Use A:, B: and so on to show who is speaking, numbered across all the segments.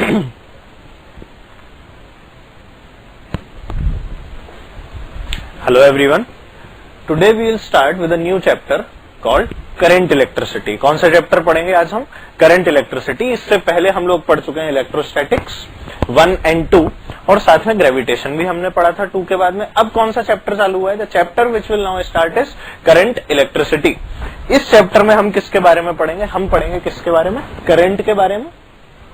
A: Hello everyone. Today we will start with a new chapter called current electricity. कौन सा chapter पढ़ेंगे आज हम? Current electricity. इससे पहले हम लोग पढ़ चुके हैं इलेक्ट्रोस्टैटिक्स 1 and 2 और साथ में ग्रेविटेशन भी हमने पढ़ा था 2 के बाद में। अब कौन सा चैप्टर चालू हुआ है? The chapter which will now start is current electricity. इस चैप्टर में हम किसके बारे में पढ़ेंगे? हम पढ़ेंगे किसके बारे में? करंट के बारे में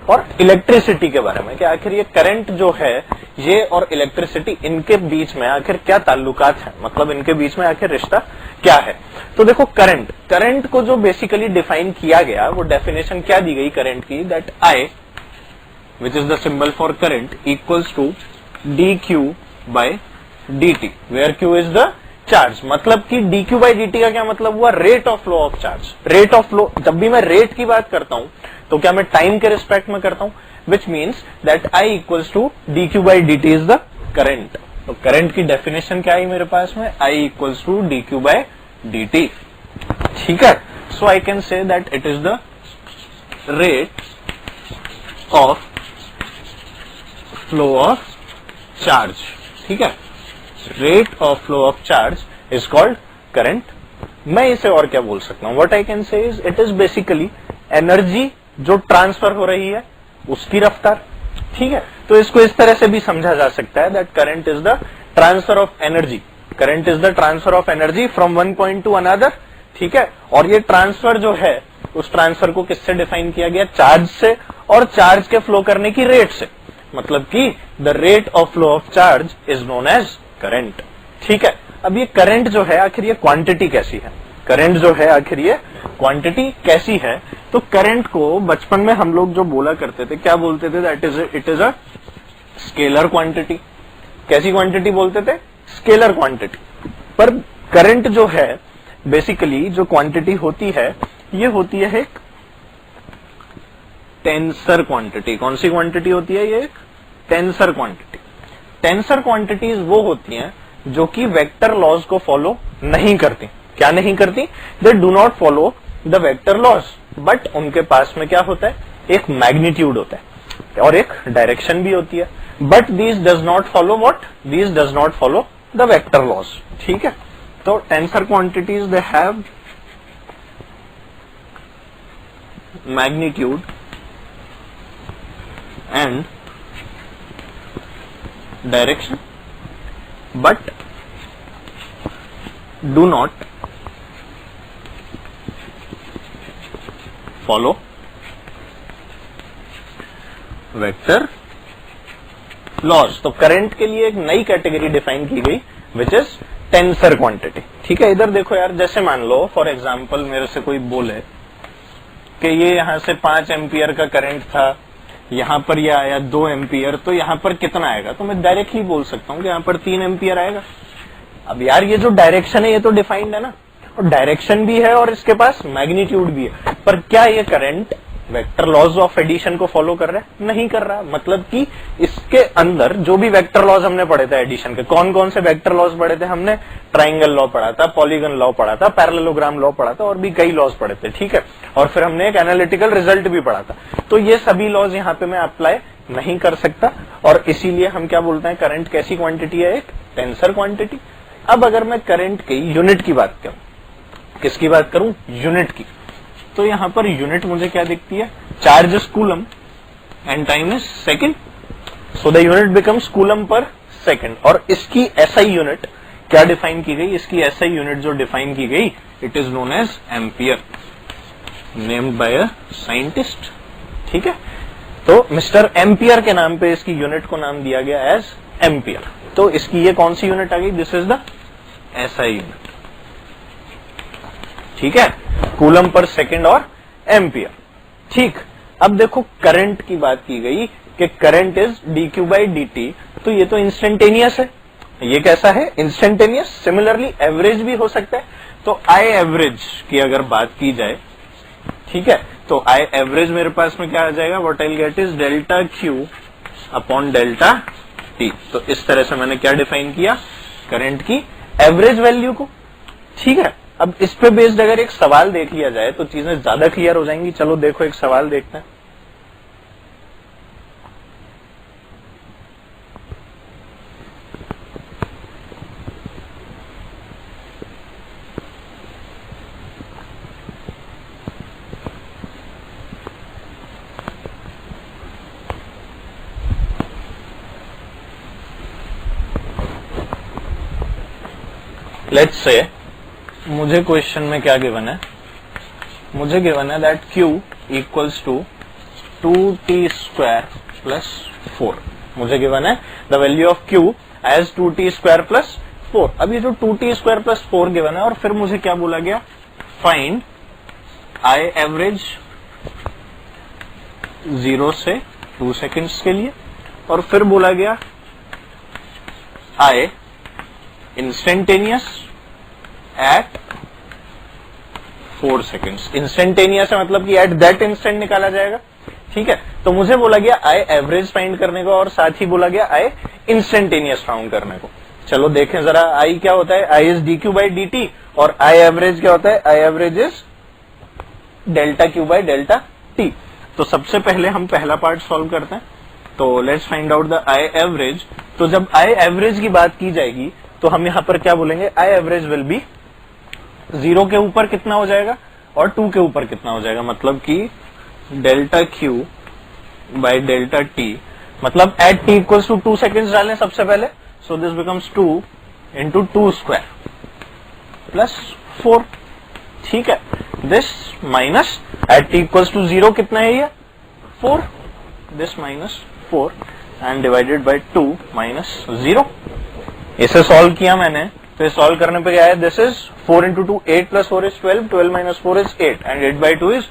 A: और इलेक्ट्रिसिटी के बारे में। कि आखिर ये करंट जो है ये और इलेक्ट्रिसिटी, इनके बीच में आखिर क्या ताल्लुकात है, मतलब इनके बीच में आखिर रिश्ता क्या है। तो देखो करंट को जो बेसिकली डिफाइन किया गया, वो डेफिनेशन क्या दी गई करंट की? That I which is the symbol for current equals to D Q by D T, where Q is the charge. मतलब कि D Q by D T का क्या मतलब हुआ? Rate of flow of charge. Rate of flow, जब भी मैं rate की बात करता हूं तो क्या मैं टाइम के रिस्पेक्ट में करता हूं? Which means that I equals to D Q by D T is the current. तो करंट की डेफिनेशन क्या आई मेरे पास में? I equals to D Q by D T. ठीक है, so I can say that it is the rate of flow of charge. ठीक है, rate of flow of charge is called current. मैं इसे और क्या बोल सकता हूं? व्हाट आई कैन से is it is basically energy जो ट्रांसफर हो रही है उसकी रफ्तार। ठीक है, तो इसको इस तरह से भी समझा जा सकता है that current is the transfer of energy. Current is the transfer of energy from one point two another. ठीक है, और ये ट्रांसफर जो है उस ट्रांसफर को किससे डिफाइन किया गया? चार्ज से, और चार्ज के फ्लो करने की रेट से। मतलब कि the rate of flow of charge is known as current. ठीक है, अब ये करंट जो है आखिर ये क्वांटिटी कैसी है? करंट जो है आखिर ये क्वांटिटी कैसी है? तो करंट को बचपन में हम लोग जो बोला करते थे, क्या बोलते थे? That is it is a scalar quantity. कैसी क्वांटिटी बोलते थे? Scalar quantity. पर करंट जो है बेसिकली जो क्वांटिटी होती है ये होती है एक टेंसर क्वांटिटी। कौन सी क्वांटिटी होती है? ये एक टेंसर क्वांटिटी। टेंसर क्वांटिटीज वो होती हैं जो कि वेक्टर लॉज को फॉलो नहीं करती। क्या नहीं करती? They do not follow the vector laws, but उनके पास में क्या होता है? एक मैग्नीट्यूड होता है और एक डायरेक्शन भी होती है। But these does not follow what? These does not follow the vector laws. ठीक है, तो tensor quantities they have magnitude and direction but do not follow vector laws. तो करंट के लिए एक नई कैटेगरी डिफाइन की गई विच इज टेंसर क्वांटिटी। ठीक है, इधर देखो यार, जैसे मान लो फॉर एग्जांपल मेरे से कोई बोले कि ये यहां से 5 एम्पियर का करंट था, यहां पर ये आया 2 एम्पियर, तो यहां पर कितना आएगा? तो मैं डायरेक्टली बोल सकता हूं कि यहां पर 3 एम्पियर आएगा। अब यार ये जो डायरेक्शन है ये तो डिफाइंड है ना, और डायरेक्शन भी है और इसके पास मैग्नीट्यूड भी है। पर क्या ये current vector laws of addition को फॉलो कर रहा है? नहीं कर रहा। मतलब कि इसके अंदर जो भी वेक्टर लॉज हमने पढ़े थे एडिशन के, कौन कौन से वेक्टर लॉज पढ़े थे हमने? ट्राइंगल लॉ पढ़ा था, पॉलीगन लॉ पढ़ा था, पैरेललोग्राम लॉ पढ़ा था, और भी कई लॉज पढ़े थे। ठीक है, और फिर हमने एक एनालिटिकल रिजल्ट भी पढ़ा था। तो ये सभी लॉज यहाँ पे मैं अप्लाई नहीं कर सकता, और इसीलिए हम क्या बोलते हैं? करंट कैसी क्वांटिटी है? एक टेंसर क्वांटिटी। अब अगर मैं करंट की यूनिट की बात करूं, किसकी बात करूं? यूनिट की। तो यहां पर यूनिट मुझे क्या दिखती है? Charge is coulomb and time is second, so the unit becomes coulomb per second. और इसकी एसआई यूनिट क्या डिफाइन की गई? इसकी एसआई यूनिट जो डिफाइन की गई, it is known as ampere, named by a scientist. ठीक है, तो मिस्टर एम्पियर के नाम पे इसकी यूनिट को नाम दिया गया एज एम्पियर। तो इसकी ये कौन सी यूनिट आ गई? This is the SI unit. ठीक है, कूलम पर सेकंड और एम्पियर। ठीक, अब देखो करंट की बात की गई कि current is D Q by D T, तो ये तो इंस्टेंटेनियस है। ये कैसा है? इंस्टेंटेनियस। सिमिलरली एवरेज भी हो सकता है। तो आई एवरेज की अगर बात की जाए, ठीक है, तो आई एवरेज मेरे पास में क्या आ जाएगा? What I will get is delta Q upon delta T. तो इस तरह से मैंने क्या डिफाइन किया? करंट की एवरेज वैल्यू को। ठीक है, अब इस पे बेस्ड अगर एक सवाल देख लिया जाए तो चीजें ज्यादा क्लियर हो जाएंगी। चलो देखो एक सवाल देखते हैं। लेट्स से मुझे क्वेश्चन में क्या गिवन है, मुझे गिवन है that Q equals to 2t² plus 4। मुझे गिवन है the value of Q as 2t² plus 4। अब ये जो 2t² प्लस 4 गिवन है और फिर मुझे क्या बोला गया, फाइंड I एवरेज 0 से 2 सेकेंड्स के लिए, और फिर बोला गया I instantaneous at 4 seconds. Instantaneous है मतलब कि एट दैट इंस्टेंट निकाला जाएगा, ठीक है। तो मुझे बोला गया I एवरेज फाइंड करने को और साथ ही बोला गया I इंस्टेंटेनियस फाउंड करने को। चलो देखें जरा I क्या होता है, I is dq by dt, और I एवरेज क्या होता है, I average is delta Q by delta t। तो सबसे पहले हम पहला पार्ट सॉल्व करते हैं। तो let's find out the I average. तो जब I एवरेज की बात की जाएगी तो हम यहां पर क्या बोलेंगे, I एवरेज विल बी 0 के ऊपर कितना हो जाएगा और 2 के ऊपर कितना हो जाएगा, मतलब कि delta Q by delta t, मतलब at t equals to 2 seconds डालें सबसे पहले। So this becomes 2 into 2² plus 4, ठीक है। This minus at t equals to 0 कितना है ये 4, this minus 4 and divided by 2 minus 0। इसे सॉल्व किया मैंने, तो सॉल्व करने पे क्या है, this is 4 into 2 8 plus 4 is 12, 12 minus 4 is 8 and 8 by 2 is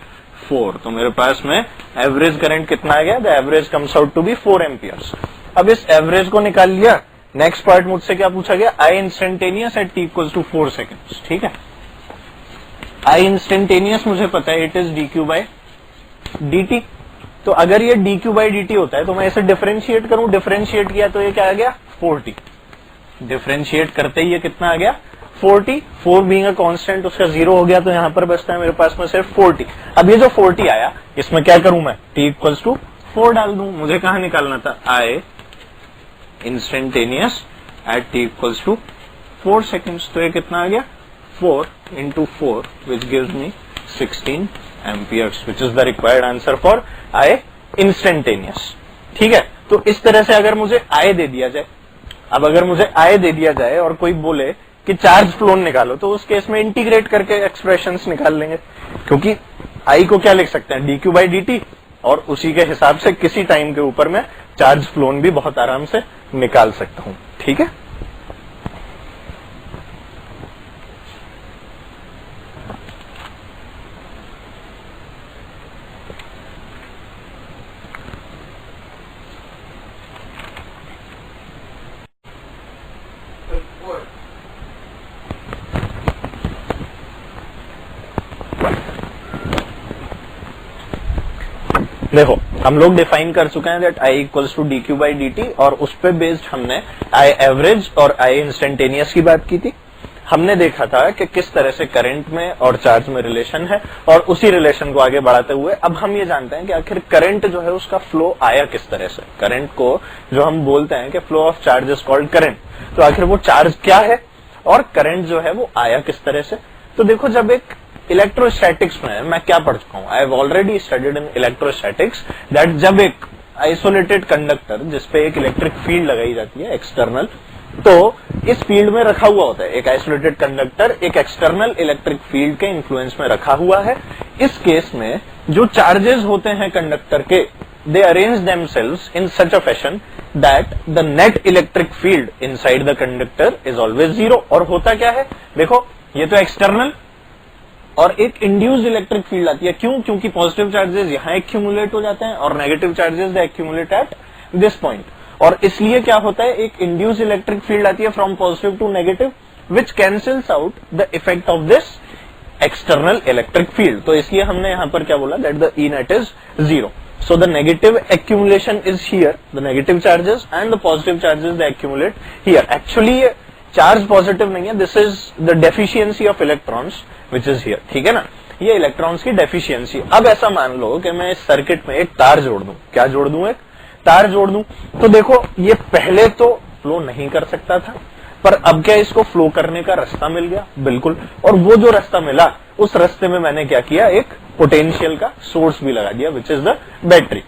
A: 4। तो मेरे पास में एवरेज करंट कितना आ गया, the average comes out to be 4 amperes. अब इस एवरेज को निकाल लिया। नेक्स्ट पार्ट मुझसे क्या पूछा गया, I instantaneous at t equals to 4 seconds, ठीक है। I इंस्टेंटेनियस मुझे पता है it is dq by dt। तो अगर ये dq बाई dt होता है तो मैं इसे डिफरेंशिएट करूं, डिफरेंशिएट किया तो ये क्या आ गया 40। डिफरेंशिएट करते ही ये कितना आ गया 40। 4 बीइंग अ कांस्टेंट उसका 0 हो गया, तो यहां पर बचता है मेरे पास में सिर्फ 40। अब ये जो 40 आया इसमें क्या करूं मैं, t इक्वल्स टू 4 डाल दूं। मुझे कहां निकालना था, I instantaneous at t equals to 4 seconds. तो ये कितना आ गया 4 into 4 which gives me 16 amperes, which is the required answer for I instantaneous, ठीक है। तो इस तरह से अगर मुझे I दे दिया जाए, अब अगर मुझे I दे दिया जाए और कोई बोले कि चार्ज फ्लोन निकालो, तो उस केस में इंटीग्रेट करके एक्सप्रेशंस निकाल लेंगे, क्योंकि I को क्या लिख सकते हैं dq बाई dt, और उसी के हिसाब से किसी टाइम के ऊपर मैं चार्ज फ्लोन भी बहुत आराम से निकाल सकता हूं, ठीक है। देखो हम लोग डिफाइन कर चुके हैं that I equals to dq by dt, और उस पे बेस्ड हमने I एवरेज और I इंस्टेंटेनियस की बात की थी। हमने देखा था कि किस तरह से करंट में और चार्ज में रिलेशन है, और उसी रिलेशन को आगे बढ़ाते हुए अब हम ये जानते हैं कि आखिर करंट जो है उसका फ्लो आया किस तरह से। करंट को जो हम बोलते हैं कि flow of charge is called current, तो आखिर वो चार्ज क्या है और करंट जो है वो आया किस तरह से। तो देखो जब एक इलेक्ट्रोस्टैटिक्स में मैं क्या पढ़ चुका हूं, I have already studied in electrostatics that जब एक आइसोलेटेड कंडक्टर जिसपे एक इलेक्ट्रिक फील्ड लगाई जाती है एक्सटर्नल, तो इस फील्ड में रखा हुआ होता है एक आइसोलेटेड कंडक्टर, एक एक्सटर्नल इलेक्ट्रिक फील्ड के इन्फ्लुएंस में रखा हुआ है। इस केस में जो चार्जेस होते हैं कंडक्टर के, they arrange themselves in such a fashion that the net electric field inside the conductor is always 0। और होता क्या है, देखो ये तो एक्सटर्नल, और एक इंड्यूस्ड इलेक्ट्रिक फील्ड आती है। क्यों, क्योंकि पॉजिटिव चार्जेस यहां एक्यूमुलेट हो जाते हैं और negative charges they accumulate at this point, और इसलिए क्या होता है एक इंड्यूस्ड इलेक्ट्रिक फील्ड आती है from positive to negative, which cancels out the effect of this external electric field. तो इसलिए हमने यहां पर क्या बोला that the E net is 0। So the negative accumulation is here, the negative charges, and the positive charges they accumulate here. Actually ये charge positive नहीं है, this is the deficiency of electrons which is here, ठीक है ना, ये electrons की deficiency. अब ऐसा मान लो कि मैं इस सर्किट में एक तार जोड़ दूं, क्या जोड़ दूं, एक तार जोड़ दूं, तो देखो ये पहले तो फ्लो नहीं कर सकता था, पर अब क्या इसको फ्लो करने का रास्ता मिल गया, बिल्कुल। और वो जो रास्ता मिला उस रास्ते में मैंने क्या किया, एक पोटेंशियल का सोर्स भी लगा दिया विच इज द बैटरी,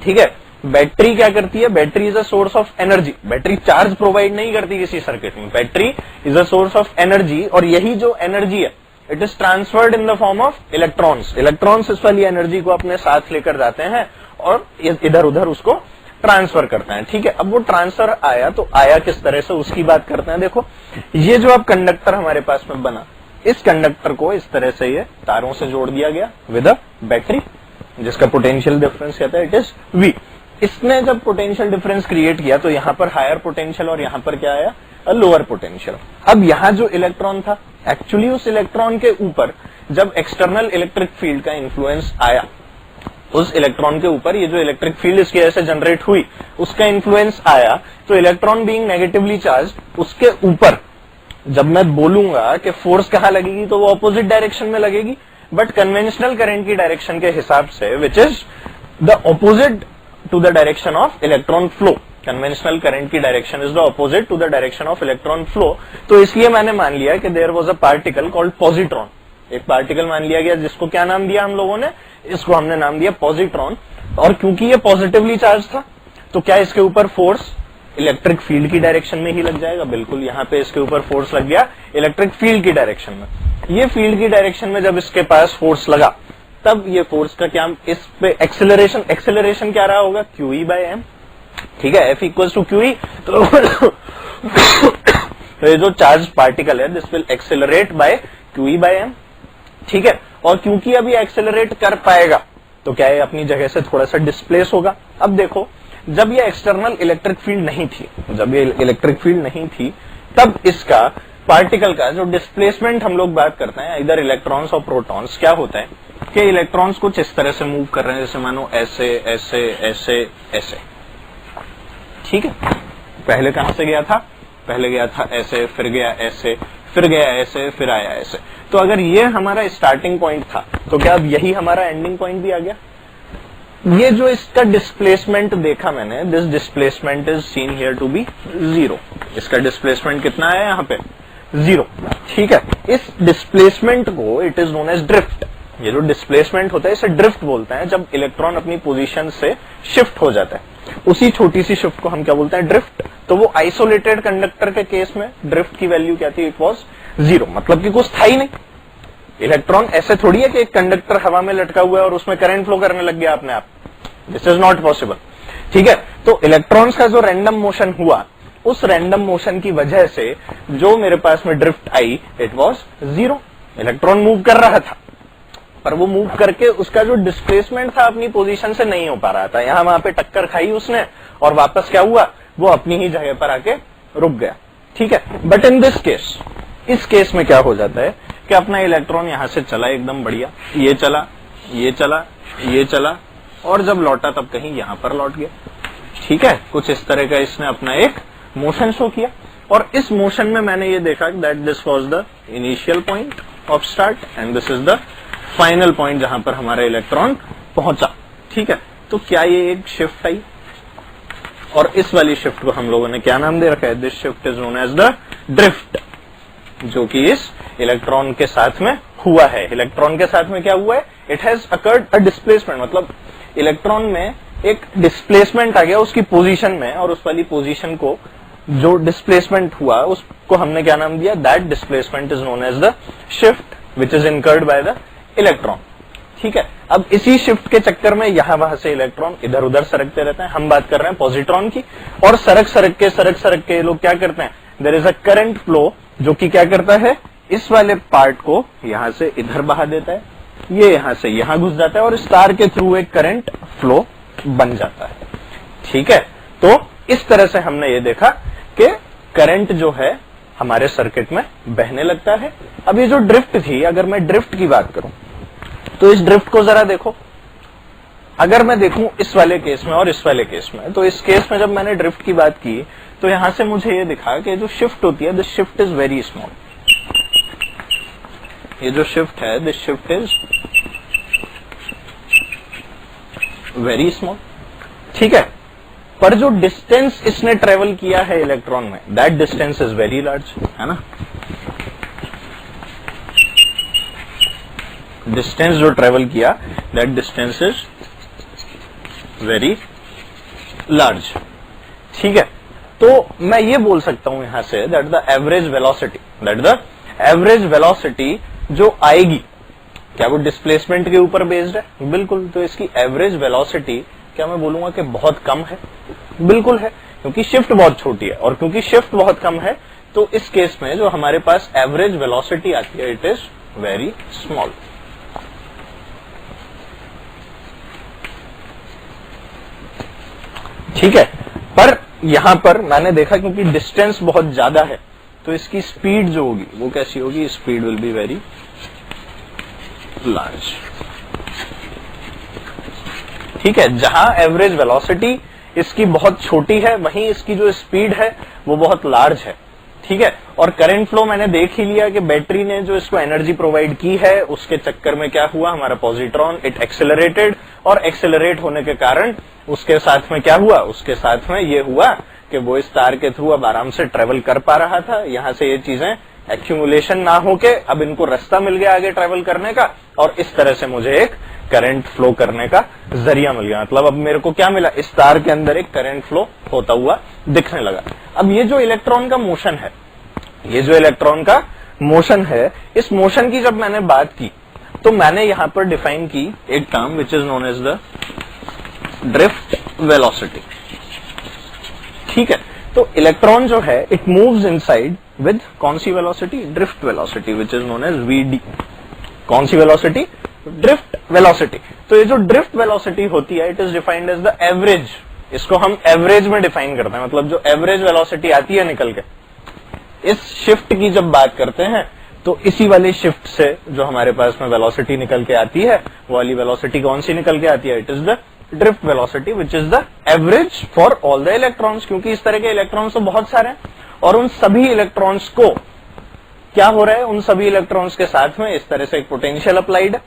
A: ठीक है। बैटरी क्या करती है? Battery is a source of energy. Battery charge provide नहीं करती किसी सर्किट में, battery is a source of energy, और यही जो एनर्जी है it is transferred in the form of electrons. Electrons इस वाली एनर्जी को अपने साथ लेकर जाते हैं और इधर उधर उसको ट्रांसफर करते हैं। ठीक है, अब वो ट्रांसफर आया तो आया किस तरह से, उसकी बात करते हैं। देखो, ये जो अब कंडक्टर हमारे पास में बना, इस कंडक्टर को इस तरह से ये तारों से जोड़ दिया गया विद अ बैटरी, जिसका पोटेंशियल डिफरेंस कहता है इट इज V। इसने जब पोटेंशियल डिफरेंस क्रिएट किया तो यहां पर हायर पोटेंशियल और यहां पर क्या आया? Lower potential. अब यहां जो इलेक्ट्रॉन था, एक्चुअली उस इलेक्ट्रॉन के ऊपर जब एक्सटर्नल इलेक्ट्रिक फील्ड का इन्फ्लुएंस आया, उस इलेक्ट्रॉन के ऊपर ये जो इलेक्ट्रिक फील्ड इसकी वजह से जनरेट हुई उसका इन्फ्लुएंस आया, तो इलेक्ट्रॉन बीइंग नेगेटिवली चार्ज, उसके ऊपर जब मैं बोलूंगा कि फोर्स कहां लगेगी तो वो ऑपोजिट डायरेक्शन में लगेगी, बट कन्वेंशनल करंट की डायरेक्शन के हिसाब से which is the opposite to the direction of electron flow. Conventional current की direction is the opposite to the direction of electron flow. तो इसलिए मैंने मान लिया कि there was a particle called positron. एक पार्टिकल मान लिया गया जिसको क्या नाम दिया हम लोगों ने? इसको हमने नाम दिया पॉजिट्रॉन। और क्योंकि ये पॉजिटिवली चार्ज था तो क्या इसके ऊपर फोर्स इलेक्ट्रिक फील्ड की डायरेक्शन में ही लग जाएगा? बिल्कुल, यहाँ पे इसके ऊपर फोर्स लग गया इलेक्ट्रिक फील्ड की डायरेक्शन में। ये फील्ड की डायरेक्शन में जब इसके पास फोर्स लगा, तब ये फोर्स का क्या, इस पे एक्सेलरेशन क्या रहा होगा? QE by M। ठीक है, F इक्वल टू QE। तो ये जो चार्ज पार्टिकल है this will accelerate by QE by M। ठीक है, और क्योंकि अभी एक्सेलरेट कर पाएगा तो क्या है, अपनी जगह से थोड़ा सा डिस्प्लेस होगा। अब देखो, जब ये एक्सटर्नल इलेक्ट्रिक फील्ड नहीं थी, जब ये इलेक्ट्रिक फील्ड नहीं थी, तब इसका पार्टिकल का जो डिस्प्लेसमेंट हम लोग बात करते हैं, इधर इलेक्ट्रॉन्स और प्रोटॉन्स, क्या होता है कि इलेक्ट्रॉन्स कुछ इस तरह से मूव कर रहे हैं, जैसे मानो ऐसे ऐसे ऐसे ऐसे। ठीक है, पहले कहां से गया था? पहले गया था ऐसे, फिर गया ऐसे, फिर गया ऐसे, फिर आया ऐसे। तो अगर ये हमारा स्टार्टिंग पॉइंट था तो क्या अब यही हमारा एंडिंग पॉइंट भी आ गया? ये जो इसका डिस्प्लेसमेंट देखा मैंने, this displacement is seen here to be 0। इसका डिस्प्लेसमेंट कितना है यहाँ पे? 0। ठीक है, इस डिस्प्लेसमेंट को it is known as drift. ये जो डिस्प्लेसमेंट होता है इसे ड्रिफ्ट बोलते हैं, जब इलेक्ट्रॉन अपनी पोजीशन से शिफ्ट हो जाता है। उसी छोटी सी शिफ्ट को हम क्या बोलते हैं? ड्रिफ्ट। तो वो आइसोलेटेड कंडक्टर के केस में ड्रिफ्ट की वैल्यू क्या थी? इट वाज 0, मतलब कि कुछ था ही नहीं। इलेक्ट्रॉन ऐसे थोड़ी है कि एक कंडक्टर हवा में लटका हुआ है और उसमें करंट फ्लो करने लग गया अपने आप। This is not possible. ठीक है, तो इलेक्ट्रॉन्स का जो रैंडम मोशन हुआ, उस रैंडम मोशन की वजह से जो मेरे पास में drift I, it was 0। Electron move कर रहा था, पर वो मूव करके उसका जो डिस्प्लेसमेंट था अपनी पोजीशन से नहीं हो पा रहा था। यहां वहां पे टक्कर खाई उसने और वापस क्या हुआ? वो अपनी ही जगह पर आके रुक गया। ठीक है, बट इन दिस केस, इस केस में क्या हो जाता है कि अपना इलेक्ट्रॉन यहां से चला एकदम बढ़िया, ये चला, ये चला, ये चला, और जब लौटा तब कहीं यहां पर लौट गया। ठीक है, कुछ इस तरह का इसने अपना एक मोशन शो किया, और इस मोशन में मैंने ये देखा that this was the initial point of start and this is the final point जहां पर हमारा इलेक्ट्रॉन पहुंचा। ठीक है, तो क्या ये एक शिफ्ट आई, और इस वाली शिफ्ट को हम लोगों ने क्या नाम दे रखा है? This shift is known as the drift, जो कि इस इलेक्ट्रॉन के साथ में हुआ है। इलेक्ट्रॉन के साथ में क्या हुआ है? It has occurred a displacement, मतलब इलेक्ट्रॉन में एक डिस्प्लेसमेंट आ गया उसकी पोजीशन में, और उस वाली पोजीशन को जो डिस्प्लेसमेंट हुआ उसको हमने क्या नाम दिया? That displacement is known as the shift which is incurred by the electron. ठीक है, अब इसी शिफ्ट के चक्कर में यहां वहां से इलेक्ट्रॉन इधर उधर सरकते रहते हैं। हम बात कर रहे हैं पॉजिट्रॉन की, और सरक सरक के लोग क्या करते हैं? There is a current flow जो कि क्या करता है? इस वाले पार्ट को यहां से इधर बहा देता है, ये यहां से यहां घुस जाता है, और इस तार के थ्रू एक करंट फ्लो बन जाता है। ठीक है, तो इस तरह से हमने ये देखा कि करंट जो है हमारे सर्किट में बहने लगता है। अब ये जो ड्रिफ्ट थी, अगर मैं ड्रिफ्ट की बात करूं तो इस ड्रिफ्ट को जरा देखो। अगर मैं देखूं इस वाले केस में और इस वाले केस में, तो इस केस में जब मैंने ड्रिफ्ट की बात की तो यहां से मुझे ये दिखा कि जो शिफ्ट होती है, this shift is very small. ये जो शिफ्ट है, this shift is very small. ठीक है, पर जो डिस्टेंस इसने ट्रेवल किया है इलेक्ट्रॉन में, that distance is very large, है ना? डिस्टेंस जो ट्रेवल किया, that distance is very large. ठीक है, तो मैं ये बोल सकता हूं यहां say that the average velocity जो आएगी, क्या वो डिस्प्लेसमेंट के ऊपर बेस्ड है? बिल्कुल। तो इसकी एवरेज वेलोसिटी क्या मैं बोलूंगा कि बहुत कम है? बिल्कुल है, क्योंकि शिफ्ट बहुत छोटी है, और क्योंकि शिफ्ट बहुत कम है तो इस केस में जो हमारे पास एवरेज वेलोसिटी आती है इट इज वेरी स्मॉल। ठीक है, पर यहां पर मैंने देखा क्योंकि डिस्टेंस बहुत ज्यादा है तो इसकी स्पीड जो होगी वो कैसी होगी? Speed will be very large. ठीक है, जहां एवरेज वेलोसिटी इसकी बहुत छोटी है वहीं इसकी जो स्पीड है वो बहुत लार्ज है। ठीक है, और करंट फ्लो मैंने देख ही लिया कि बैटरी ने जो इसको एनर्जी प्रोवाइड की है उसके चक्कर में क्या हुआ, हमारा पॉजिट्रॉन इट एक्सेलरेटेड, और एक्सेलरेट होने के कारण उसके साथ में क्या हुआ, उसके साथ में ये हुआ कि वो इस तार के थ्रू अब आराम से ट्रेवल कर पा रहा था। यहां से ये चीजें एक्यूमुलेशन ना होके अब इनको रास्ता मिल गया आगे ट्रेवल करने का, और इस तरह से मुझे एक करंट फ्लो करने का जरिया मिल गया। मतलब अब मेरे को क्या मिला, इस तार के अंदर एक करंट फ्लो होता हुआ दिखने लगा। अब ये जो इलेक्ट्रॉन का मोशन है, ये जो इलेक्ट्रॉन का मोशन है, इस मोशन की जब मैंने बात की तो मैंने यहां पर डिफाइन की एक term which is known as the drift velocity. ठीक है, तो इलेक्ट्रॉन जो है इट मूव्स इनसाइड विद कौन सी velocity? Drift velocity which is known as VD. कौन सी वेलोसिटी? Drift velocity. तो ये जो ड्रिफ्ट वेलोसिटी होती है it is defined as the average. इसको हम एवरेज में डिफाइन करते हैं, मतलब जो एवरेज वेलोसिटी आती है निकल के। इस शिफ्ट की जब बात करते हैं तो इसी वाली शिफ्ट से जो हमारे पास में वेलोसिटी निकल के आती है वो वाली वेलोसिटी कौन सी निकल के आती है? It is the drift velocity which is the average for all the electrons. क्योंकि इस तरह के इलेक्ट्रॉन्स तो बहुत सारे हैं और उन सभी इलेक्ट्रॉन्स को क्या हो रहा है, उन सभी इलेक्ट्रॉन्स के साथ में इस तरह से एक पोटेंशियल अप्लाइड है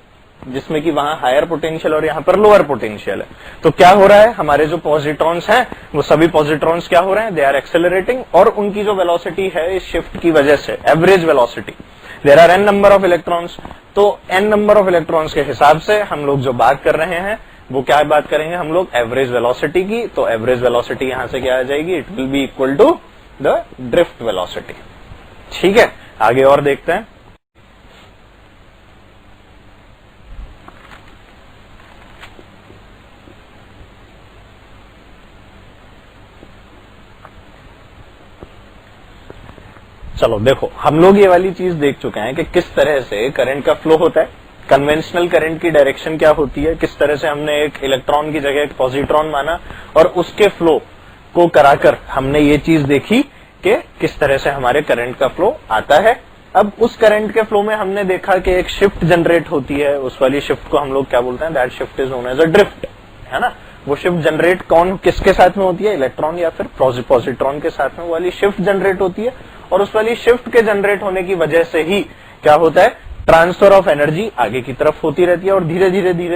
A: जिसमें कि वहां हायर पोटेंशियल और यहां पर लोअर पोटेंशियल है। तो क्या हो रहा है, हमारे जो पॉजिट्रॉन्स हैं वो सभी पॉजिट्रॉन्स क्या हो रहे हैं? दे आर एक्सेलरेटिंग, और उनकी जो वेलोसिटी है इस शिफ्ट की वजह से average velocity, there are N number of electrons. तो एन नंबर ऑफ इलेक्ट्रॉन्स के हिसाब से हम लोग जो बात कर रहे हैं वो क्या बात करेंगे हम लोग? एवरेज वेलोसिटी की। तो एवरेज वेलोसिटी यहां से क्या आ जाएगी? It will be equal to the drift velocity. ठीक है, आगे और देखते हैं। चलो देखो, हम लोग ये वाली चीज देख चुके हैं कि किस तरह से करंट का फ्लो होता है, कन्वेंशनल करंट की डायरेक्शन क्या होती है, किस तरह से हमने एक इलेक्ट्रॉन की जगह एक पॉजिट्रॉन माना और उसके फ्लो को कराकर हमने ये चीज देखी कि किस तरह से हमारे करंट का फ्लो आता है। अब उस करंट के फ्लो में हमने देखा कि एक शिफ्ट जनरेट होती है, उस वाली शिफ्ट को हम लोग क्या बोलते हैं? That shift is known as a drift, है ना। वो शिफ्ट जनरेट कौन किसके साथ में होती है? इलेक्ट्रॉन या फिर पॉजिट्रॉन के साथ में वाली शिफ्ट जनरेट होती है, और उस वाली शिफ्ट के जनरेट होने की वजह से ही क्या होता है? ट्रांसफर ऑफ एनर्जी आगे की तरफ होती रहती है, और धीरे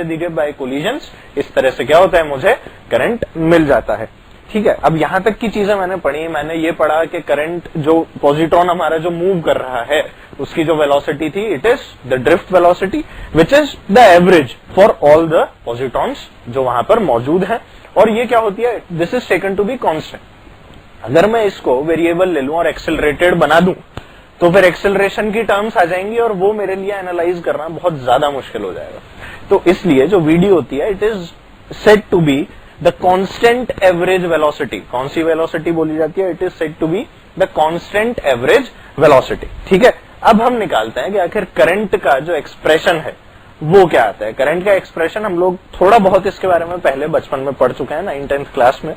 A: धीरे बाय कोलिजन्स इस तरह से क्या होता है? मुझे करंट मिल जाता है। ठीक है, अब यहां तक की चीजें मैंने पढ़ी। मैंने ये पढ़ा कि करंट जो पॉजिट्रॉन हमारा जो मूव कर रहा है उसकी जो वेलोसिटी थी it is the drift velocity which is the average for all the positrons जो वहां पर मौजूद है। और ये क्या होती है? This is taken to be constant. अगर मैं इसको वेरिएबल ले लूं और एक्सेलरेटेड बना दूं तो फिर एक्सेलरेशन की टर्म्स आ जाएंगी और वो मेरे लिए एनालाइज करना बहुत ज्यादा मुश्किल हो जाएगा। तो इसलिए जो वीडियो होती है it is said to be the constant average velocity. कौन सी वेलोसिटी बोली जाती है? It is said to be the constant average velocity. ठीक है, अब हम निकालते हैं कि आखिर करंट का जो एक्सप्रेशन है वो क्या आता है। करंट का एक्सप्रेशन हम लोग थोड़ा बहुत इसके बारे में पहले बचपन में पढ़ चुके हैं 9th क्लास में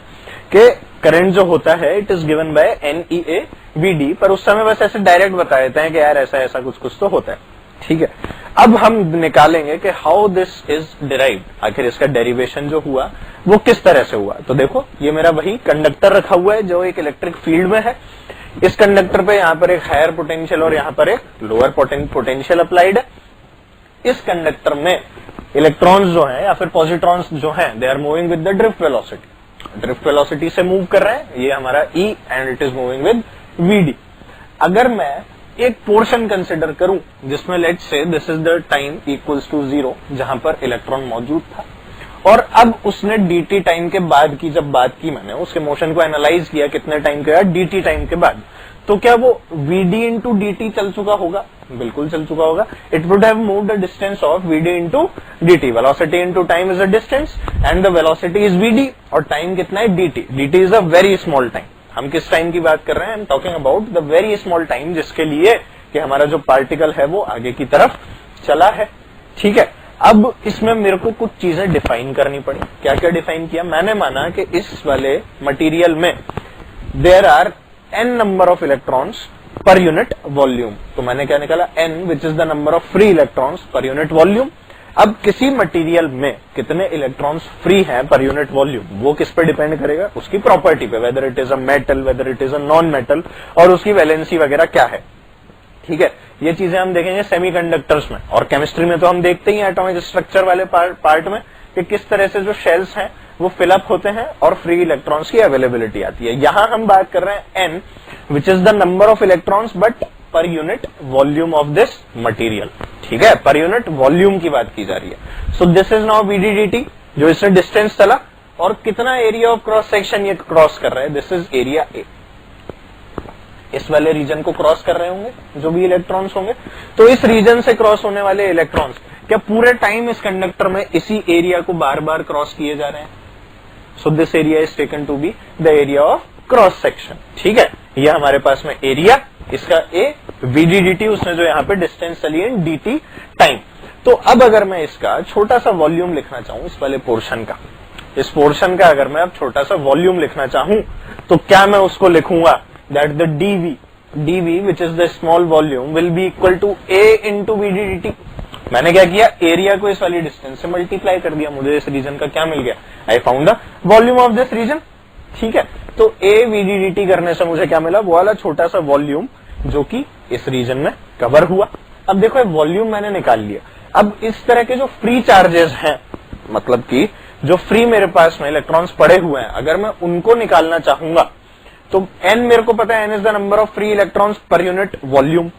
A: कि करंट जो होता है it is given by NEA VD, पर उस समय बस ऐसे डायरेक्ट बता देते हैं कि यार ऐसा ऐसा कुछ तो होता है। ठीक है, अब हम निकालेंगे कि हाउ दिस इज डिराइव्ड, आखिर इसका डेरिवेशन जो हुआ वो किस तरह से हुआ। तो देखो, ये मेरा वही कंडक्टर रखा हुआ है जो एक इलेक्ट्रिक फील्ड में है। इस कंडक्टर पे यहाँ पर एक हायर पोटेंशियल और यहाँ पर एक लोअर पोटेंशियल अप्लाइड है। इस कंडक्टर में इलेक्ट्रॉन्स जो हैं या फिर पॉजिट्रॉन्स जो हैं they are moving with the drift velocity. Drift velocity से मूव कर रहे हैं, ये हमारा E and it is moving with VD। अगर मैं एक पोर्शन कंसिडर करूं जिसमें let's say this is the time equals to 0 जहां पर इलेक्ट्रॉन मौजूद था, और अब उसने dt टाइम के बाद की जब बात की, मैंने उसके मोशन को एनालाइज किया कितने टाइम के बाद, dt टाइम के बाद, तो क्या वो vd इंटू dt चल चुका होगा? बिल्कुल चल चुका होगा। It would have moved the distance of vd into dt। Velocity into time is the distance and the velocity is vd, और टाइम कितना है? dt। dt is a very small time. हम किस टाइम की बात कर रहे हैं? I am talking about the very small time जिसके लिए कि हमारा जो पार्टिकल है वो आगे की तरफ चला है। ठीक है, अब इसमें मेरे को कुछ चीजें डिफाइन करनी पड़ी। क्या क्या डिफाइन किया? मैंने माना कि इस वाले मटेरियल में there are n number of electrons per unit volume. तो मैंने क्या निकाला? n, which is the number of free electrons per unit volume. अब किसी मटेरियल में कितने इलेक्ट्रॉन्स फ्री हैं पर यूनिट वॉल्यूम, वो किस पे डिपेंड करेगा? उसकी प्रॉपर्टी पे, whether it is a metal, whether it is a non metal, और उसकी वैलेंसी वगैरह क्या है। ठीक है, ये चीजें हम देखेंगे सेमीकंडक्टर्स में, और केमिस्ट्री में तो हम देखते ही हैं एटॉमिक स्ट्रक्चर वाले पार्ट में कि किस तरह से जो शेल्स हैं वो फिलअप होते हैं और फ्री इलेक्ट्रॉन्स की अवेलेबिलिटी आती है। यहां हम बात कर रहे हैं n, which is the number of electrons but पर unit volume of this material. ठीक है, पर यूनिट वॉल्यूम की बात की जा रही है। So this is now vddt, जो इससे डिस्टेंस चला, और कितना एरिया ऑफ क्रॉस सेक्शन ये क्रॉस कर रहा है? This is area A. इस वाले रीजन को क्रॉस कर रहे होंगे जो भी इलेक्ट्रॉन्स होंगे, तो इस रीजन से क्रॉस होने वाले इलेक्ट्रॉन्स क्या पूरे टाइम इस कंडक्टर में इसी एरिया को बार बार क्रॉस किए जा रहे हैं? So this area is taken to be the area of cross section. ठीक है, ये हमारे पास में एरिया, इसका ए, vddt उसने जो यहाँ पे डिस्टेंस चली है dt टाइम। तो अब अगर मैं इसका छोटा सा वॉल्यूम लिखना चाहूं, इस वाले पोर्शन का, इस पोर्शन का अगर मैं अब छोटा सा वॉल्यूम लिखना चाहूं, तो क्या मैं उसको लिखूंगा that the dv which is the small volume will be equal to a into vddt। मैंने क्या किया? एरिया को इस वाली डिस्टेंस से मल्टीप्लाई कर दिया, मुझे इस रीजन का क्या मिल गया? I found the volume of this region. ठीक है, तो a vddt करने से मुझे क्या मिला? वो वाला छोटा सा वॉल्यूम जो कि इस रीजन में कवर हुआ। अब देखो वॉल्यूम मैंने निकाल लिया। अब इस तरह के जो फ्री चार्जेस हैं, मतलब कि जो फ्री मेरे पास में इलेक्ट्रॉन्स पड़े हुए हैं, अगर मैं उनको निकालना चाहूंगा तो n मेरे को पता है, n is the number of free electrons per unit volume.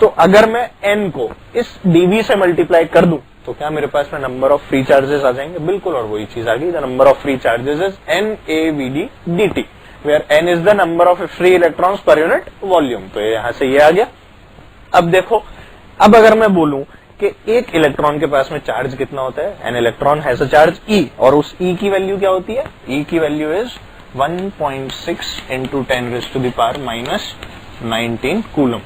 A: तो अगर मैं n को इस dv से मल्टीप्लाई कर दूं तो क्या मेरे पास में नंबर ऑफ फ्री चार्जेस आ जाएंगे? बिल्कुल, और वही चीज आ गई। The number of free charges is NaVd dt, where n is the number of free electrons per unit volume. तो यहां से ये आ गया। अब देखो, अब अगर मैं बोलूं कि एक इलेक्ट्रॉन के पास में चार्ज कितना होता है? An electron has a charge E, और उस E की वैल्यू क्या होती है? E की value is 1.6 into 10 raised to the power minus 19 coulomb.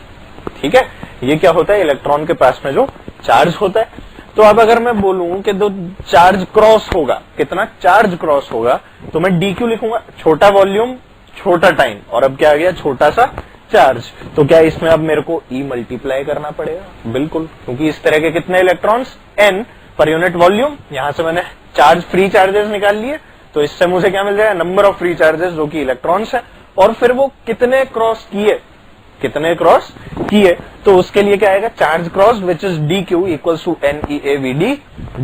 A: ठीक है, ये क्या होता है? इलेक्ट्रॉन के पास में जो चार्ज होता है। तो अब अगर मैं बोलूं कि दो चार्ज क्रॉस होगा, कितना चार्ज क्रॉस होगा, तो मैं dq लिखूंगा, छोटा वॉल्यूम छोटा टाइम, और अब क्या आ गया? छोटा सा चार्ज। तो क्या इसमें अब मेरे को E मल्टीप्लाई करना पड़ेगा? बिल्कुल, क्योंकि इस तरह के कितने इलेक्ट्रॉन्स? n पर यूनिट वॉल्यूम। यहां से मैंने चार्ज फ्री चार्जेस निकाल लिए, तो इससे मुझे क्या मिल जाएगा? नंबर ऑफ फ्री चार्जेस जो कि इलेक्ट्रॉन्स है, और फिर वो कितने क्रॉस किए, कितने क्रॉस किए, तो उसके लिए क्या आएगा? Charge cross which is dq equals to NeaVd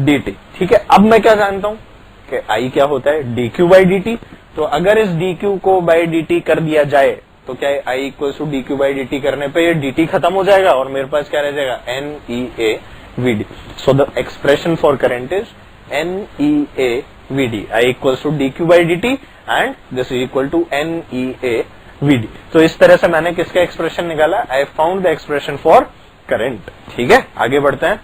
A: dt। ठीक है, अब मैं क्या जानता हूं कि I क्या होता है? dq by dt। तो अगर इस dq को बाई dt कर दिया जाए तो क्या है? I equals to dq by dt करने पे ये dt खत्म हो जाएगा और मेरे पास क्या रह जाएगा? NeaVd। So the expression for current is NeaVd। I equals to dq by dt and this is equal to NeaVd। तो इस तरह से मैंने किसका एक्सप्रेशन निकाला? I found the expression for current। ठीक है, आगे बढ़ते हैं।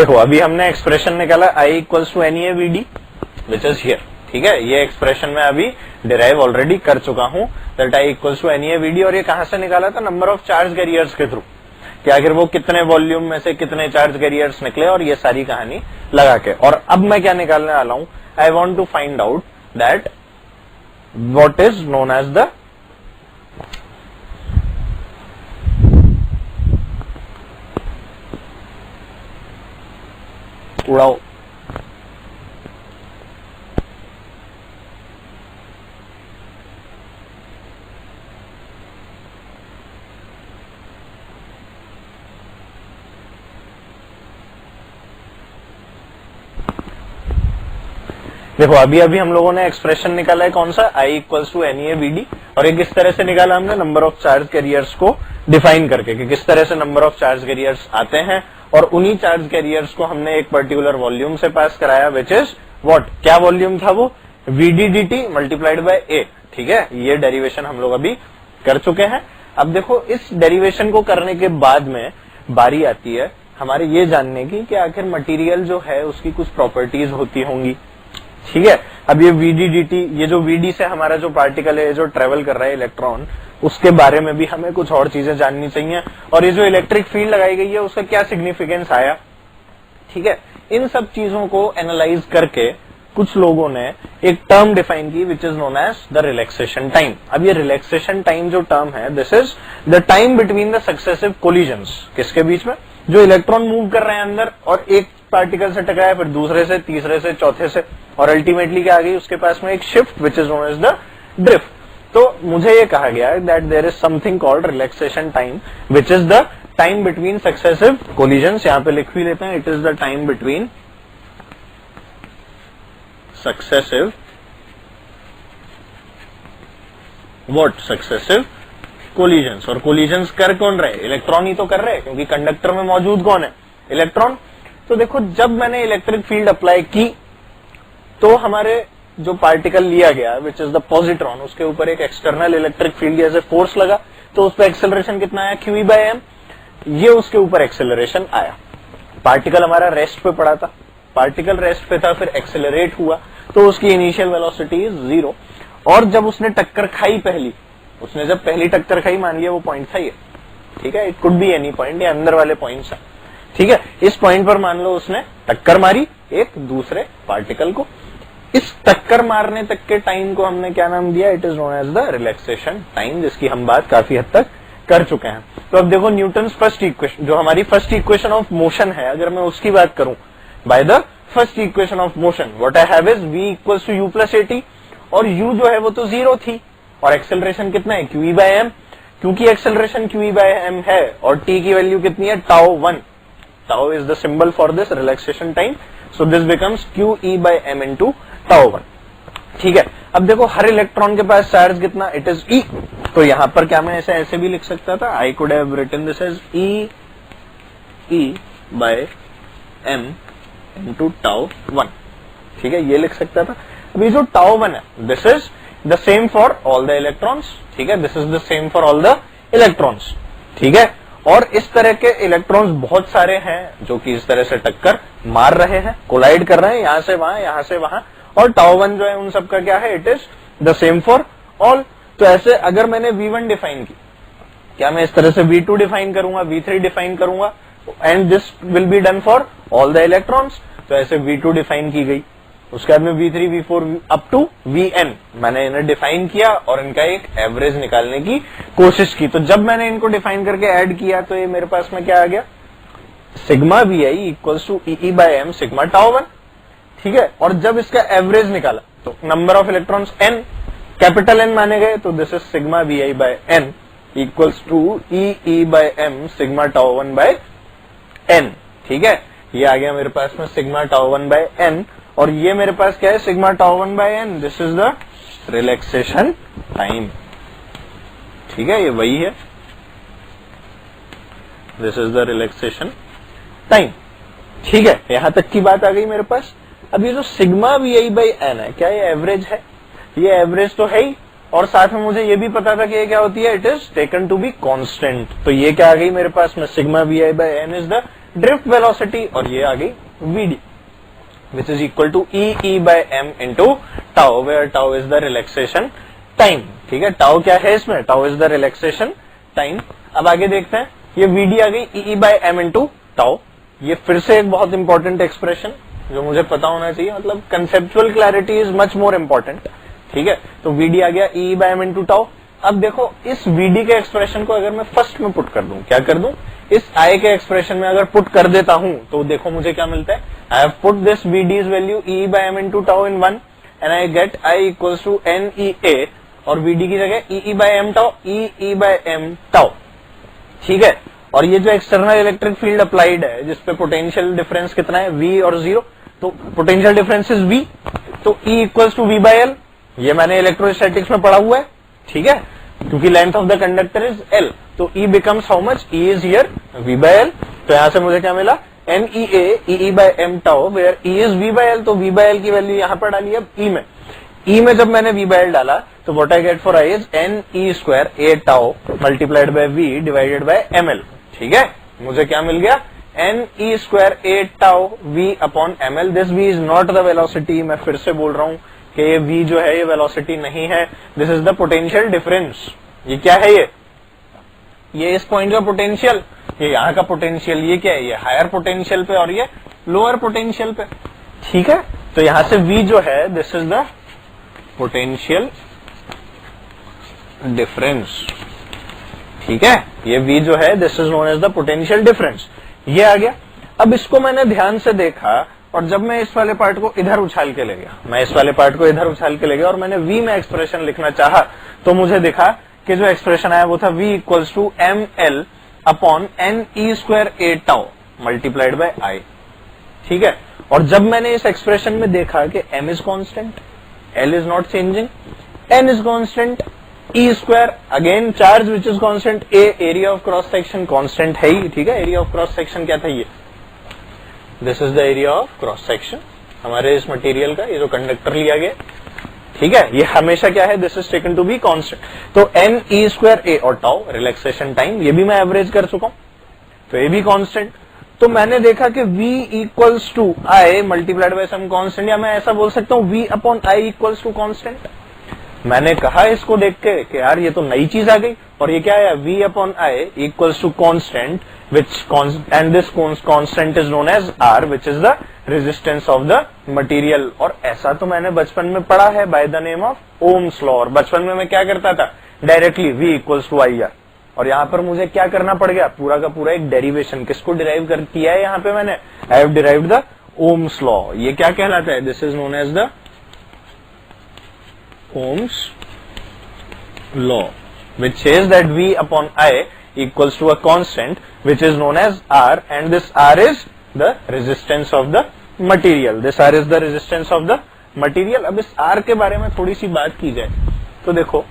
A: देखो अभी हमने एक्सप्रेशन निकाला I equals to NeAVD which is here, ठीक है। ये एक्सप्रेशन में अभी डिराइव ऑलरेडी कर चुका हूं that I equals to NeAVD, और ये कहां से निकाला था, नंबर ऑफ चार्ज कैरियर्स के थ्रू, कि आखिर वो कितने वॉल्यूम में से कितने चार्ज कैरियर्स निकले, और ये सारी कहानी लगा के। और अब मैं क्या निकालने वाला हूं, I want to find out that what is known as the उड़ाओ देखो अभी हम लोगों ने एक्सप्रेशन निकाला है कौन सा, I इक्वल्स टू NeAVD, और एक किस तरह से निकाला हमने, नंबर ऑफ चार्ज कैरियर्स को डिफाइन करके, कि किस तरह से नंबर ऑफ चार्ज कैरियर्स आते हैं, और उन्हीं चार्ज कैरियर्स को हमने एक पर्टिकुलर वॉल्यूम से पास कराया विच इज व्हाट, क्या वॉल्यूम था वो, VD/dt मल्टीप्लाइड बाय A, ठीक है। ये डेरिवेशन हम लोग अभी कर चुके हैं। अब देखो इस डेरिवेशन को करने के बाद में बारी आती है हमारे ये जानने की कि आखिर मटेरियल जो है उसकी कुछ प्रॉपर्टीज होती होंगी, ठीक है। अब ये VD/dt, ये जो VD से हमारा जो पार्टिकल है जो ट्रेवल कर रहा है इलेक्ट्रॉन, उसके बारे में भी हमें कुछ और चीजें जाननी चाहिए, और ये जो इलेक्ट्रिक फील्ड लगाई गई है उसका क्या सिग्निफिकेंस आया, ठीक है। इन सब चीजों को एनालाइज करके कुछ लोगों ने एक टर्म डिफाइन की which is known as the relaxation time. अब ये रिलैक्सेशन टाइम जो टर्म है, this is the time between the successive collisions, किसके बीच में, जो इलेक्ट्रॉन मूव कर रहे हैं अंदर, और एक पार्टिकल से टकराया, फिर दूसरे से, तीसरे से, चौथे से, और अल्टीमेटली क्या आ गई उसके पास में, एक shift which is known as the drift. तो मुझे ये कहा गया that there is something called relaxation time which is the time between successive collisions. यहां पे लिख भी लेते हैं, it is the time between successive what, successive collisions. और कोलिजन्स कर कौन रहे, इलेक्ट्रॉन ही तो कर रहे हैं, क्योंकि कंडक्टर में मौजूद कौन है, इलेक्ट्रॉन। तो देखो जब मैंने इलेक्ट्रिक फील्ड अप्लाई की तो हमारे जो पार्टिकल लिया गया विच इज द पॉजिट्रॉन, उसके ऊपर एक एक्सटर्नल इलेक्ट्रिक फील्ड जैसे फोर्स लगा, तो उस पर एक्सेलरेशन कितना आया, QE/m, ये उसके ऊपर एक्सेलरेशन आया। पार्टिकल हमारा रेस्ट पे पड़ा था, पार्टिकल रेस्ट पे था, फिर एक्सेलरेट हुआ, तो उसकी इनिशियल वेलोसिटी इज 0, और जब उसने टक्कर खाई पहली, उसने जब पहली टक्कर खाई, मान लिया वो पॉइंट था ये, ठीक है, it could be any point, ये अंदर वाले पॉइंट्स है, ठीक है। इस पॉइंट पर मान लो उसने टक्कर मारी एक दूसरे पार्टिकल को, इस टक्कर मारने तक के टाइम को हमने क्या नाम दिया, it is known as the relaxation time, जिसकी हम बात काफी हद तक कर चुके हैं। तो अब देखो न्यूटन फर्स्ट इक्वेशन, जो हमारी फर्स्ट इक्वेशन ऑफ मोशन है, अगर मैं उसकी बात करूं, by the first equation of motion what I have is v equals to u plus at, और u जो है वो तो 0 थी, और एक्सेलरेशन कितना है, QE/m, क्योंकि एक्सेलरेशन QE/m है, और t की वैल्यू कितनी है, τ1, tau is the symbol for this relaxation time, so this becomes QE/m into τ1, ठीक है। अब देखो हर इलेक्ट्रॉन के पास चार्ज कितना, इट इज E, तो यहां पर क्या मैं ऐसे भी लिख सकता था, I could have written this as E/m into τ1, ठीक है, ये लिख सकता था। अभी जो τ1 है, this is the same for all the electrons, ठीक है, this is the same for all the electrons, ठीक है। और इस तरह के इलेक्ट्रॉन्स बहुत सारे हैं जो कि इस तरह से टक्कर मार रहे हैं, कोलाइड कर रहे हैं, यहां से वहां, यहां से वहां, और τ1 जो है उन सबका क्या है, it is the same for all. तो ऐसे अगर मैंने V1 डिफाइन की, क्या मैं इस तरह से V2 डिफाइन करूंगा, V3 डिफाइन करूंगा, and this will be done for all the electrons. तो ऐसे V2 डिफाइन की गई, उसके बाद में V3, V4 up to Vn मैंने इन्हें डिफाइन किया और इनका एक एवरेज निकालने की कोशिश की। तो जब मैंने इनको डिफाइन करके ऐड किया तो ये मेरे पास में क्या आ गया, sigma Vi equals to E/m sigma τ1, ठीक है। और जब इसका एवरेज निकाला तो number of electrons n, capital N माने गए, तो this is sigma Vi/n equals to E/m sigma τ1/n, ठीक है। ये आ गया मेरे पास में सिग्मा τ1/n, और ये मेरे पास क्या है, sigma τ1/n, this is the relaxation time, ठीक है, ये वही है, this is the relaxation time, ठीक है। यहां तक की बात आ गई मेरे पास। अब ये जो सिग्मा Vi/n है, क्या ये एवरेज है, ये एवरेज तो है ही, और साथ में मुझे ये भी पता था कि ये क्या होती है, it is taken to be constant. तो ये क्या आ गई मेरे पास में, sigma Vi/n is the drift velocity, और ये आ गई vd which is equal to e by m into tau, where tau is the relaxation time. ठीक है, tau क्या है इसमें, tau is the relaxation time. अब आगे देखते हैं, ये vd आ गई e by m into tau. ये फिर से एक बहुत इंपॉर्टेंट एक्सप्रेशन जो मुझे पता होना चाहिए, मतलब conceptual clarity is much more important. ठीक है, तो vd आ गया e by m into tau. अब देखो इस vd के एक्सप्रेशन को अगर मैं फर्स्ट में पुट कर दूं, क्या कर दूं, इस I के एक्सप्रेशन में अगर पुट कर देता हूं तो देखो मुझे क्या मिलता है. I have put this vd's value e by m into tau in 1 and I get I equals to NEA, और vd की जगह e by m tau, e by m tau. ठीक है, और ये जो एक्सटर्नल इलेक्ट्रिक फील्ड अप्लाइड है जिसपे पोटेंशियल डिफरेंस कितना है, v और 0, तो पोटेंशियल डिफरेंस इज v, तो E equals to v by l. ये मैंने इलेक्ट्रोस्टैटिक्स में पढ़ा हुआ है. ठीक है, क्योंकि length of the conductor is l, तो E becomes how much, E is here v by l. तो यहां से मुझे क्या मिला, NEA E by m tau, where E is v by l. तो v by l की वैल्यू यहां पर डाली. अब E में, E में जब मैंने v by l डाला तो what I get for I is NE square a tau multiplied by v divided by ml. ठीक है, मुझे क्या मिल गया, NE square a tau v upon ml. This v is not the velocity. मैं फिर से बोल रहा हूं कि ये v जो है ये वेलोसिटी नहीं है, this is the potential difference. ये क्या है, ये इस पॉइंट का पोटेंशियल, ये यहाँ का पोटेंशियल. ये क्या है, ये हायर पोटेंशियल पे और ये लोअर पोटेंशियल पे. ठीक है, तो यहां से v जो है this is the potential difference. ठीक है, ये v जो है this is known as the potential difference. ये आ गया. अब इसको मैंने ध्यान से देखा, और जब मैं इस वाले पार्ट को इधर उछाल के ले गया, मैं इस वाले पार्ट को इधर उछाल के ले गया और मैंने v में एक्सप्रेशन लिखना चाहा, तो मुझे दिखा कि जो एक्सप्रेशन आया वो था v equals to ml upon NE square a tau multiplied by I. ठीक है, और जब मैंने इस एक्सप्रेशन में देखा कि m is constant, l is not changing, n is constant, E square again charge which is constant, a area of cross section constant है ही. ठीक है, एरिया ऑफ क्रॉस सेक्शन क्या था, ये this is the area of cross section हमारे इस material का, ये जो कंडक्टर लिया गया. ठीक है, ये हमेशा क्या है, this is taken to be constant. तो NE स्क्वायर a और tau रिलैक्सेशन टाइम, ये भी मैं एवरेज कर चुका हूं, तो ये भी कांस्टेंट. तो मैंने देखा कि v equals to I multiplied by some constant, या मैं ऐसा बोल सकता हूं v upon I equals to constant. मैंने कहा इसको देख के कि यार ये तो नई चीज आ गई, और ये क्या है, v upon I equals to constant which and this constant is known as R, which is the resistance of the material. और ऐसा तो मैंने बचपन में पढ़ा है by the name of Ohm's law. और बचपन में मैं क्या करता था, directly V equals to IR. और यहाँ पर मुझे क्या करना पड़ गया, पूरा का पूरा एक डेरिवेशन. किसको डिराइव कर किया है यहाँ पे मैंने, I have derived the Ohm's law. ये क्या कहलाता है, this is known as the Ohm's law, which says that V upon I equals to a constant which is known as R, and this R is the resistance of the material. This R is the resistance of the material. अब इस R के बारे में थोड़ी सी बात की जाए तो देखो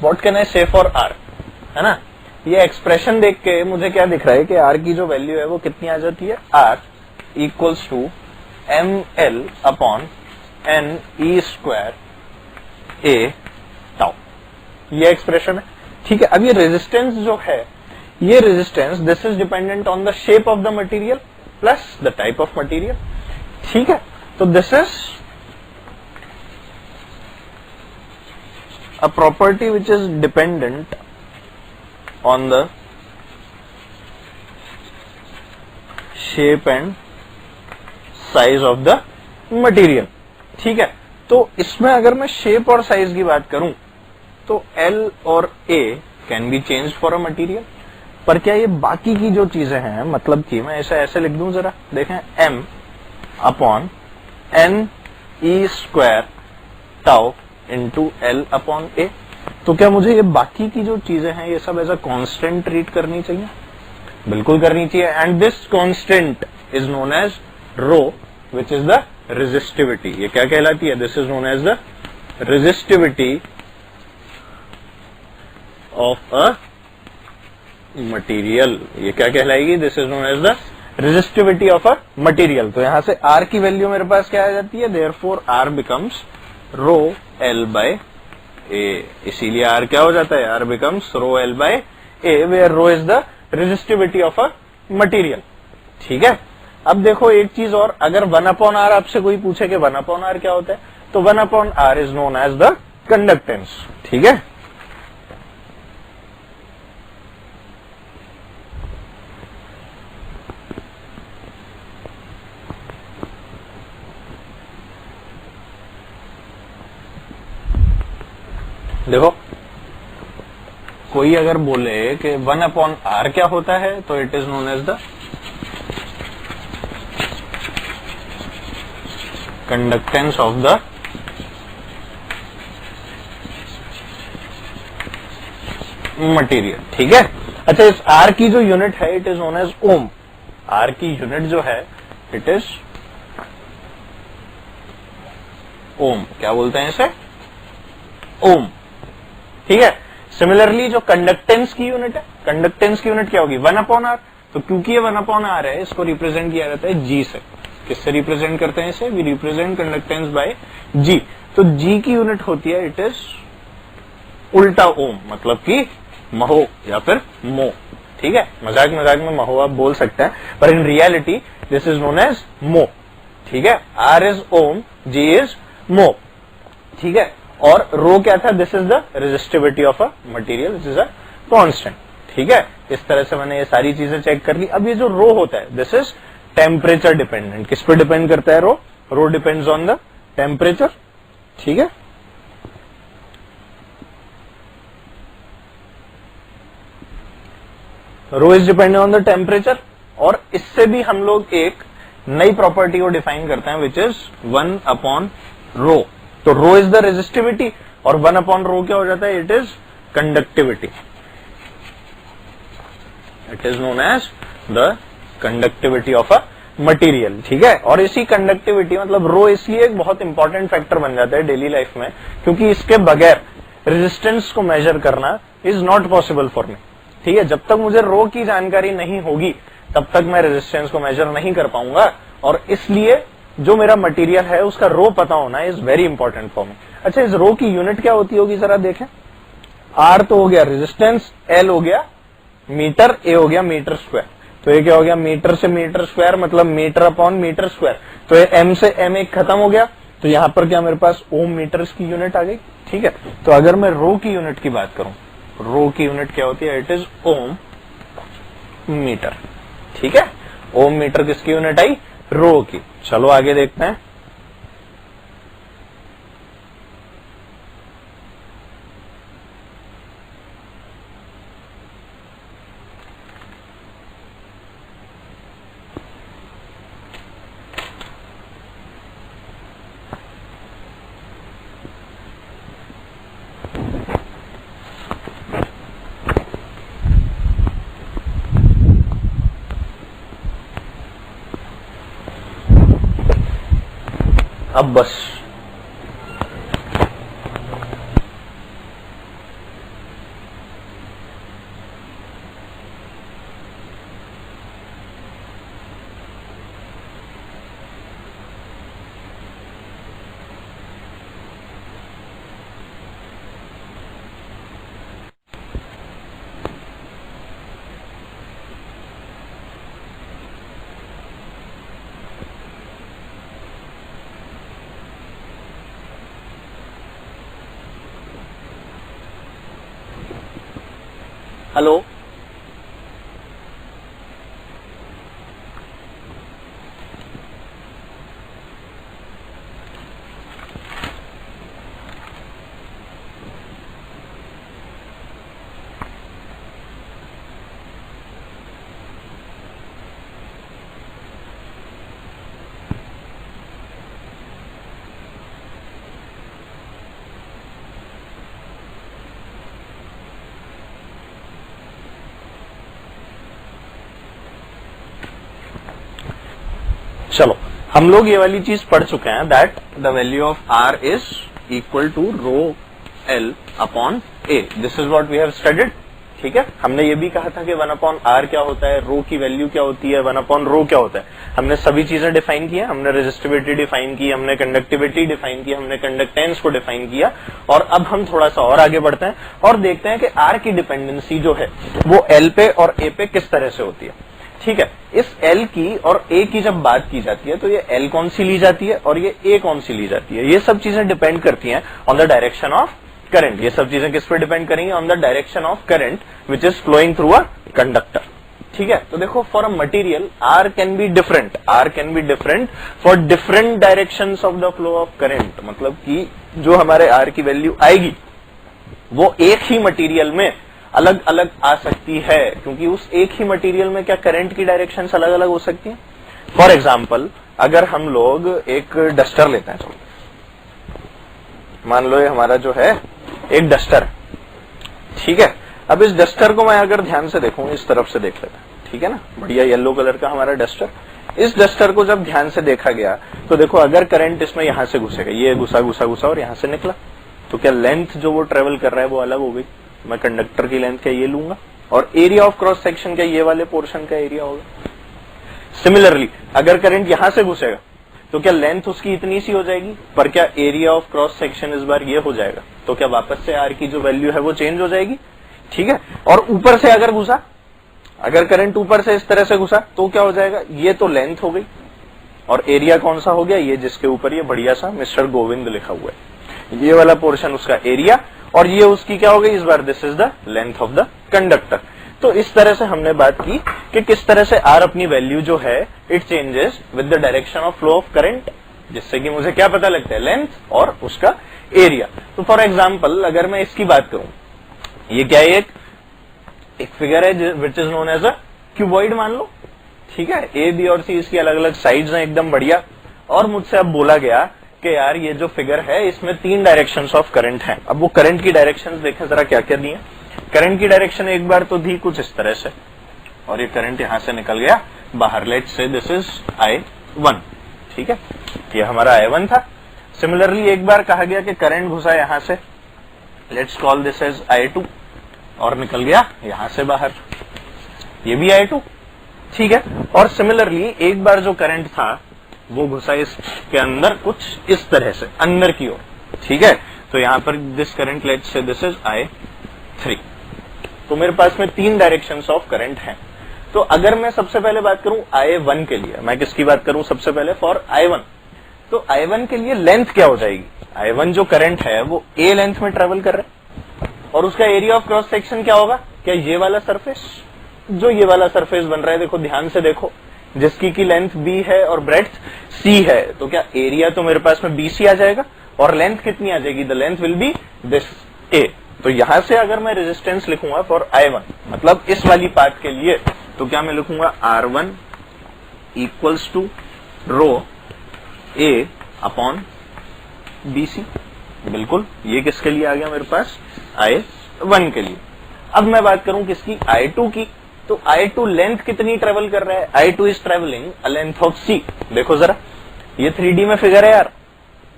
A: what can I say for R, है ना. ये एक्सप्रेशन देख के मुझे क्या दिख रहा है कि R की जो वैल्यू है वो कितनी आ जाती है, R equals to ML upon NE square a tau. ये एक्सप्रेशन है. ठीक है, अब ये रेजिस्टेंस जो है, ये resistance this is dependent on the shape of the material plus the type of material. ठीक है, तो this is a property which is dependent on the shape and size of the material. ठीक है, तो इसमें अगर मैं शेप और साइज की बात करूं तो L और A can be change for a material. पर क्या ये बाकी की जो चीजें हैं, मतलब कि मैं ऐसे लिख दूं, जरा देखें, M upon NE square tau into L upon A. तो क्या मुझे ये बाकी की जो चीजें हैं ये सब एज अ कांस्टेंट ट्रीट करनी चाहिए? बिल्कुल करनी चाहिए. And this constant is known as rho which is the resistivity. ये क्या कहलाती है, this is known as the resistivity of a material. ये क्या कहलाएगी, this is known as the resistivity of a material. तो यहां से R की वैल्यू मेरे पास क्या आ जाती है, therefore R becomes rho L by A, इसीलिए आर क्या हो जाता है, R becomes rho L by A, where rho is the resistivity of a material. ठीक है, अब देखो एक चीज और, अगर 1/r आपसे कोई पूछे कि 1/r क्या होता है, तो 1/r is known as the conductance. ठीक है, देखो कोई अगर बोले कि 1/r क्या होता है, तो it is known as the conductance of the material. ठीक है, अच्छा इस आर की जो यूनिट है it is known as ohm. R की यूनिट जो है इट इज ओम। क्या बोलते हैं इसे, ओम। ठीक है, सिमिलरली जो कंडक्टेंस की यूनिट है, कंडक्टेंस की यूनिट क्या होगी, 1/r। तो क्योंकि ये 1/r है, इसको रिप्रेजेंट किया जाता है जी से। किससे रिप्रेजेंट करते हैं इसे, वी रिप्रेजेंट कंडक्टेंस बाय जी। तो जी की यूनिट होती है इट इज उल्टा ओम, मतलब कि महो या फिर मो। ठीक है, मजाक मजाक में महो आप बोल सकते हैं, पर in reality this is known as mho. ठीक है, R is ohm, G is mho. ठीक है, और रो क्या था, this is the resistivity of a material which is a constant. ठीक है, इस तरह से मैंने ये सारी चीजें चेक कर ली। अब ये जो रो होता है दिस इज टेम्परेचर डिपेंडेंट। किस पे डिपेंड करता है rho, rho depends on the temperature. ठीक है, rho is dependent on the temperature. और इससे भी हम लोग एक नई प्रॉपर्टी को डिफाइन करते हैं विच इज 1/रो। तो रो इज द रेजिस्टिविटी और 1/रो क्या हो जाता है, it is conductivity. It is known as the conductivity of a material. ठीक है, और इसी कंडक्टिविटी मतलब रो इसलिए एक बहुत इंपॉर्टेंट फैक्टर बन जाता है डेली लाइफ में, क्योंकि इसके बगैर रेजिस्टेंस को मेजर करना is not possible for me. ठीक है, जब तक मुझे रो की जानकारी नहीं होगी तब तक मैं रेजिस्टेंस को मेजर नहीं कर पाऊंगा, और इसलिए जो मेरा मटेरियल है उसका रो पता होना is very important for me. अच्छा, इस रो की यूनिट क्या होती होगी जरा देखें। आर तो हो गया रेजिस्टेंस, एल हो गया मीटर, ए हो गया मीटर स्क्वायर। तो ये क्या हो गया, मीटर से मीटर स्क्वायर मतलब मीटर अपॉन मीटर स्क्वायर। तो ये एम से एम एक खत्म हो गया, तो यहां पर क्या मेरे पास ओम मीटर्स की यूनिट आ गई। ठीक है, तो अगर मैं रो की यूनिट की बात करूं, रो की यूनिट क्या होती है, इट इज ओम मीटर। ठीक है, ओम मीटर किसकी यूनिट आई, रो की। चलो आगे देखते हैं। अब बस हेलो, चलो हम लोग ये वाली चीज पढ़ चुके हैं that the value of R is equal to rho L upon A. This is what we have studied. ठीक है, हमने ये भी कहा था कि 1/r क्या होता है, रो की वैल्यू क्या होती है, 1/रो क्या होता है। हमने सभी चीजें डिफाइन की है, हमने रेजिस्टिविटी डिफाइन की, हमने कंडक्टिविटी डिफाइन की, हमने कंडक्टेंस को डिफाइन किया। और अब हम थोड़ा सा और आगे बढ़ते हैं और देखते हैं कि आर की डिपेंडेंसी जो है वो एल पे और ए पे किस तरह से होती है। ठीक है, इस एल की और ए की जब बात की जाती है तो ये एल कौन सी ली जाती है और ये ए कौन सी ली जाती है, ये सब चीजें डिपेंड करती हैं on the direction of current. ये सब चीजें किस पे डिपेंड करेंगी, on the direction of current which is flowing through a conductor. ठीक है, तो देखो for a material R can be different, R can be different for different directions of the flow of current. मतलब कि जो हमारे are की value आएगी वो एक ही मटेरियल में अलग अलग आ सकती है, क्योंकि उस एक ही मटेरियल में क्या करंट की डायरेक्शन अलग अलग हो सकती है। फॉर एग्जाम्पल अगर हम लोग एक डस्टर लेते हैं, चलो मान लो ये हमारा जो है एक डस्टर, ठीक है। अब इस डस्टर को मैं अगर ध्यान से देखूं, इस तरफ से देख लेता है, ठीक है ना, बढ़िया येलो कलर का हमारा डस्टर। इस डस्टर को जब ध्यान से देखा गया तो देखो अगर करंट इसमें यहां से घुसेगा, ये घुसा घुसा घुसा और यहां से निकला, तो क्या लेंथ जो वो ट्रेवल कर रहा है वो अलग हो गई। मैं कंडक्टर की लेंथ क्या ये लूंगा और एरिया ऑफ क्रॉस सेक्शन क्या ये वाले पोर्शन का एरिया होगा। सिमिलरली अगर करंट यहां से घुसेगा तो क्या लेंथ उसकी इतनी सी हो जाएगी, पर क्या एरिया ऑफ क्रॉस सेक्शन इस बार ये हो जाएगा, तो क्या वापस से आर की जो वैल्यू है वो चेंज हो जाएगी। ठीक है, और ऊपर से अगर घुसा, अगर करंट ऊपर से इस तरह से घुसा तो क्या हो जाएगा, ये तो लेंथ हो गई और एरिया कौन सा हो गया, ये जिसके ऊपर ये बढ़िया सा मिस्टर गोविंद लिखा हुआ है, ये वाला पोर्शन उसका एरिया और ये उसकी क्या हो गई इस बार, this is the length of the conductor. तो इस तरह से हमने बात की कि किस तरह से आर अपनी वैल्यू जो है it changes with the direction of flow of current, जिससे कि मुझे क्या पता लगता है, लेंथ और उसका एरिया। तो फॉर एग्जांपल अगर मैं इसकी बात करूं, ये क्या है, एक फिगर है which is known as a cuboid मान लो। ठीक है, ए बी और सी इसकी अलग अलग साइड्स हैं एकदम बढ़िया, और मुझसे अब बोला गया कि यार ये जो फिगर है इसमें 3 डायरेक्शंस ऑफ करंट हैं। अब वो करंट की डायरेक्शंस देखें जरा क्या क्या दी है। करंट की डायरेक्शन एक बार तो दी कुछ इस तरह से और ये करंट यहां से निकल गया बाहर, let's say this is I1। ठीक है, ये हमारा I1 था। सिमिलरली एक बार कहा गया कि करंट घुसा यहां से, let's call this as I2 और निकल गया यहां से बाहर, ये भी I2। ठीक है, और सिमिलरली एक बार जो करंट था वो घुसा इसके अंदर कुछ इस तरह से अंदर की ओर। ठीक है, तो यहां पर this current let's say this is I3। तो मेरे पास में 3 डायरेक्शंस ऑफ करंट हैं। तो अगर मैं सबसे पहले बात करूं I1 के लिए, मैं किसकी बात करूं सबसे पहले, फॉर I1, तो I1 के लिए लेंथ क्या हो जाएगी, I1 जो करंट है वो A लेंथ में ट्रेवल कर रहा है और उसका एरिया ऑफ क्रॉस सेक्शन क्या होगा, क्या ये वाला सरफेस, जो ये वाला सरफेस बन रहा है, देखो ध्यान से देखो, जिसकी की लेंथ B है और ब्रेड्थ C है, तो क्या एरिया तो मेरे पास में BC आ जाएगा और लेंथ कितनी आ जाएगी, the length will be this A। तो यहां से अगर मैं रेजिस्टेंस लिखूंगा फॉर I1, मतलब इस वाली पार्ट के लिए, तो क्या मैं लिखूंगा R1 equals to rho A upon BC। बिल्कुल, ये किसके लिए आ गया मेरे पास, I1 के लिए। अब मैं बात करूं किसकी, I2 की, तो I2 लेंथ कितनी ट्रेवल कर रहा है, I2 is travelling a length of C। देखो जरा, ये 3D में फिगर है यार,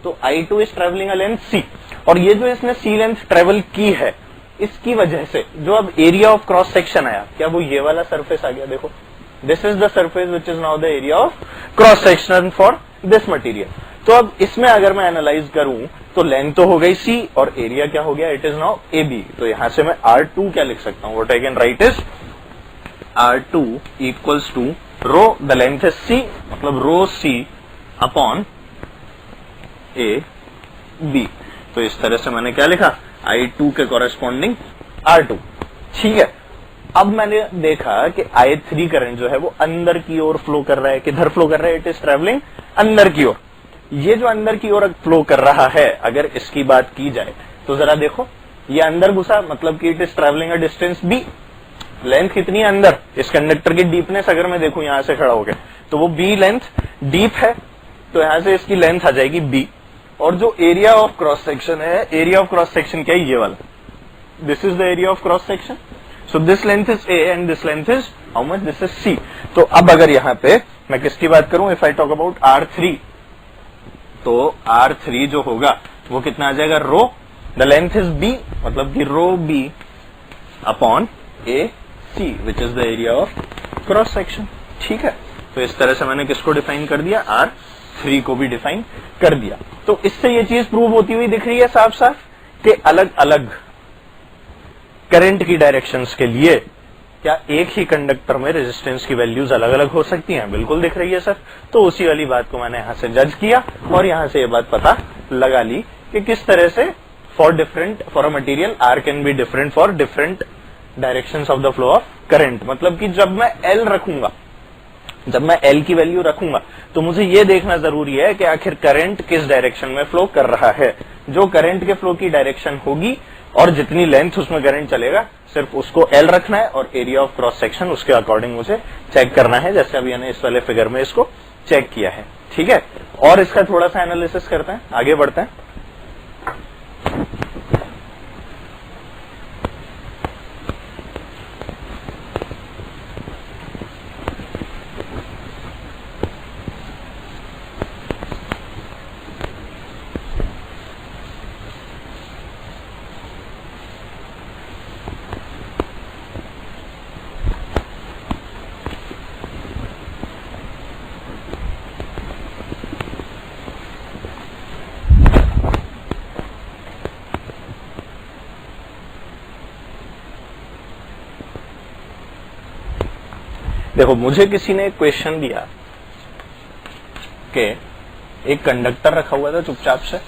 A: तो I2 is travelling a length C, और ये जो इसने C लेंथ ट्रेवल की है इसकी वजह से जो अब एरिया ऑफ क्रॉस सेक्शन आया, क्या वो ये वाला सरफेस आ गया, देखो this is the surface which is now the area of cross section for this material. तो अब इसमें अगर मैं एनालाइज करूं तो लेंथ तो हो गई C और एरिया क्या हो गया, इट इज नाउ AB। तो यहां से मैं R2 क्या लिख सकता हूं, what I can write is R2 equals to rho, the length is C, मतलब रो C अपॉन AB। तो इस तरह से मैंने क्या लिखा, I2 के कॉरेस्पॉन्डिंग R2। ठीक है, अब मैंने देखा कि I3 करंट जो है वो अंदर की ओर फ्लो कर रहा है, किधर फ्लो कर रहा है, इट इज ट्रेवलिंग अंदर की ओर। ये जो अंदर की ओर फ्लो कर रहा है, अगर इसकी बात की जाए तो जरा देखो, ये अंदर घुसा, मतलब कि it is travelling a distance B। Length कितनी है अंदर, इस कंडक्टर की डीपनेस अगर मैं देखूं यहां से खड़ा हो गया, तो वो B लेंथ डीप है, तो यहां से इसकी लेंथ आ जाएगी B। और जो एरिया ऑफ क्रॉस सेक्शन है, एरिया ऑफ क्रॉस सेक्शन क्या है, ये वाला, this is the area of cross section. So this length is A and this length is how much, this is C। तो अब अगर यहां पे मैं किसकी बात करूं, if I talk about R3, तो R3 जो होगा वो कितना आ जाएगा, rho, the length is B, मतलब कि rho B upon A C which is the area of cross section. ठीक है, तो इस तरह से मैंने किसको डिफाइन कर दिया, R3 को भी डिफाइन कर दिया। तो इससे ये चीज प्रूव होती हुई दिख रही है साफ साफ कि अलग अलग करंट की डायरेक्शंस के लिए क्या एक ही कंडक्टर में रेजिस्टेंस की वैल्यूज अलग अलग हो सकती हैं, बिल्कुल दिख रही है सर। तो उसी वाली बात को मैंने यहां से जज किया और यहां से ये बात पता लगा ली कि किस तरह से for a material R can be different for different directions of the flow of current. मतलब कि जब मैं एल रखूंगा, जब मैं एल की वैल्यू रखूंगा तो मुझे ये देखना जरूरी है कि आखिर करंट किस डायरेक्शन में फ्लो कर रहा है। जो करंट के फ्लो की डायरेक्शन होगी और जितनी लेंथ उसमें करंट चलेगा, सिर्फ उसको एल रखना है और एरिया ऑफ क्रॉस सेक्शन उसके अकॉर्डिंग मुझे चेक करना है, जैसे अभी मैंने इस वाले फिगर में इसको चेक किया है। ठीक है, और इसका थोड़ा सा एनालिसिस करते हैं, आगे बढ़ते हैं। देखो, मुझे किसी ने एक क्वेश्चन दिया कि एक कंडक्टर रखा हुआ था चुपचाप से,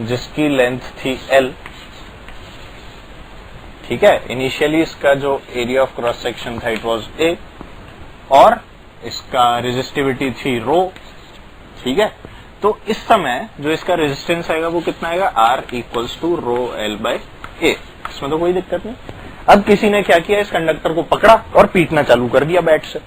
A: जिसकी लेंथ थी L। ठीक है, इनिशियली इसका जो एरिया ऑफ क्रॉस सेक्शन था इट वाज A और इसका रेजिस्टिविटी थी रो। ठीक है, तो इस समय जो इसका रेजिस्टेंस आएगा वो कितना आएगा, R equals to rho L by A। इसमें तो कोई दिक्कत नहीं। अब किसी ने क्या किया, इस कंडक्टर को पकड़ा और पीटना चालू कर दिया बैट से।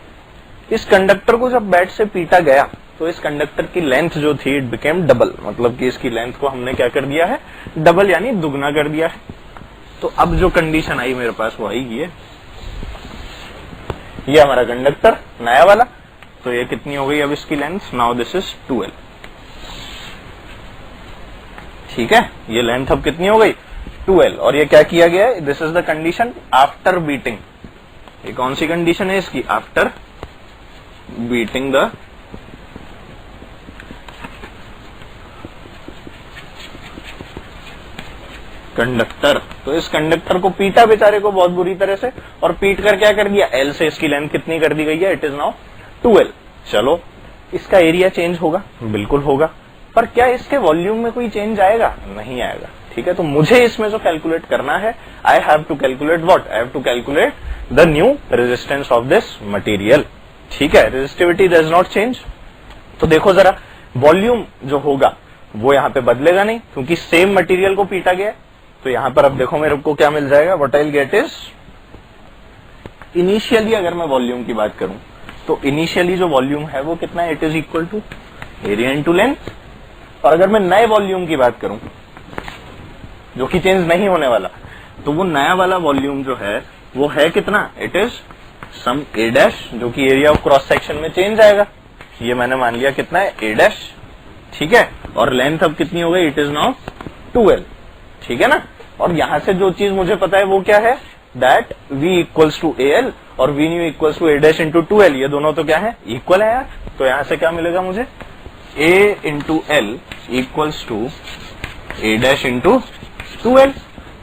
A: इस कंडक्टर को जब बैट से पीटा गया तो इस कंडक्टर की लेंथ जो थी इट बिकेम डबल, मतलब कि इसकी लेंथ को हमने क्या कर दिया है, डबल यानी दुगना कर दिया है। तो अब जो कंडीशन आई मेरे पास वो आएगी ये हमारा कंडक्टर नया वाला, तो ये कितनी हो गई अब इसकी length, now this is 2L। ठीक है, ये लेंथ अब कितनी हो गई, 2L। और ये क्या किया गया है, this is the condition after beating. ये कौन सी कंडीशन है इसकी, आफ्टर बीटिंग द कंडक्टर। तो इस कंडक्टर को पीटा बेचारे को बहुत बुरी तरह से, और पीट कर क्या कर दिया, L से इसकी लेंथ कितनी कर दी गई है, इट इज नाउ 2L। चलो, इसका एरिया चेंज होगा, बिल्कुल होगा, पर क्या इसके वॉल्यूम में कोई चेंज आएगा, नहीं आएगा। ठीक है, तो मुझे इसमें जो कैलकुलेट करना है, I have to calculate what, I have to calculate the new resistance of this material. ठीक है, रेजिस्टिविटी डज नॉट चेंज। तो देखो जरा, वॉल्यूम जो होगा वो यहां पे बदलेगा नहीं, क्योंकि सेम मटेरियल को पीटा गया। तो यहां पर अब देखो मेरे को क्या मिल जाएगा, what I will get is, initially अगर मैं वॉल्यूम की बात करूं तो इनिशियली जो वॉल्यूम है वो कितना है, it is equal to area into length. और अगर मैं नए वॉल्यूम की बात करूं जो कि चेंज नहीं होने वाला, तो वो नया वाला वॉल्यूम जो है वो है कितना, it is some A dash, जो कि एरिया ऑफ क्रॉस सेक्शन में चेंज आएगा। ये मैंने मान लिया कितना है, A डैश। ठीक है, और लेंथ अब कितनी हो गई, इट इज नाउ 2L। ठीक है ना, और यहां से जो चीज मुझे पता है वो क्या है, that V equals to AL और V new equals to A dash into 2L। ये दोनों तो क्या है, इक्वल है यार। तो यहां से क्या मिलेगा मुझे, A into L equals to A dash into 2L।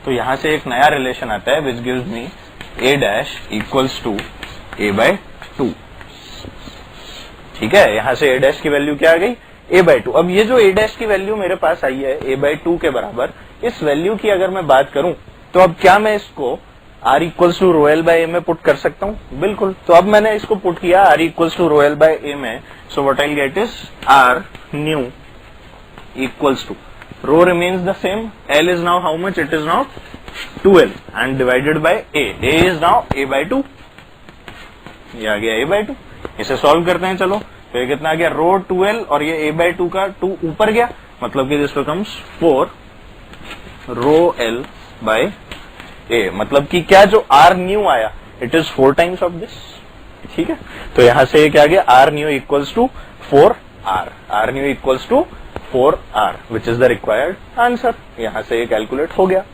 A: तो यहां से एक नया रिलेशन आता है which gives me A dash equals to A by 2। ठीक है, यहां से A डैश की वैल्यू क्या आ गई, A बाय 2। अब ये जो A डैश की वैल्यू मेरे पास आई है A बाय 2 के बराबर, इस वैल्यू की अगर मैं बात करूं तो अब क्या मैं इसको R equals to rho L by A में पुट कर सकता हूं, बिल्कुल। तो अब मैंने इसको पुट किया R equals to rho L by A में, so what I will get is R new equals to, rho remains the same, L is now how much, it is now 2L and divided by A is now A by 2। ये आ गया A by 2। इसे solve करते हैं, चलो। तो ये कितना आ गया, रो 2L और ये A by 2 का 2 ऊपर गया, मतलब कि this becomes 4 rho L by A। मतलब कि क्या जो R न्यू आया, it is 4 times of this. ठीक है, तो यहां से क्या आ गया, R new equals to 4R, R new equals to 4R, which is the required answer. यहां से ये कैलकुलेट हो गया।